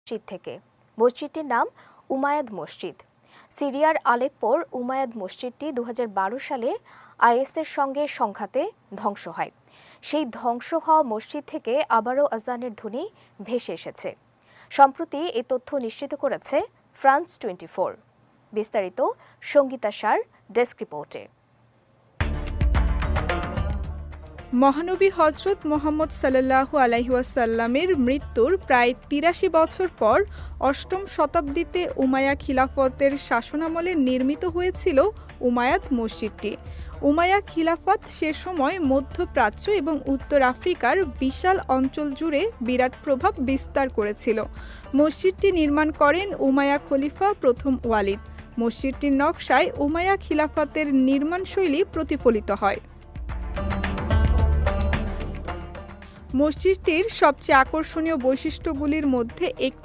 মসজিদ থেকে। মসজিদটির নাম উমায়াদ মসজিদ। সিরিয়ার আলেপ্পোর উমায়াদ মসজিদটি 2012 সালে আইএসের সঙ্গে সংঘাতে ধ্বংস হয়। সেই ধ্বংস হওয়া মসজিদ থেকে আবারও আজানের ধ্বনি ভেসে এসেছে। সম্প্রতি এ তথ্য নিশ্চিত করেছে ফ্রান্স 24। বিস্তারিত সঙ্গীতা সার ডেস্ক রিপোর্টে। মহানবী হজরত মুহাম্মদ সাল্লাল্লাহু আলাইহি ওয়াসাল্লামের মৃত্যুর প্রায় 83 বছর পর অষ্টম শতাব্দীতে উমাইয়া খিলাফতের শাসনামলে নির্মিত হয়েছিল উমায়াদ মসজিদটি। উমাইয়া খিলাফত সে সময় মধ্যপ্রাচ্য এবং উত্তর আফ্রিকার বিশাল অঞ্চল জুড়ে বিরাট প্রভাব বিস্তার করেছিল। মসজিদটি নির্মাণ করেন উমাইয়া খলিফা প্রথম ওয়ালিদ। মসজিদটির নকশায় উমাইয়া খিলাফতের নির্মাণশৈলী প্রতিফলিত হয়। মসজিদটির সবচেয়ে আকর্ষণীয় বৈশিষ্ট্যগুলির মধ্যে একটি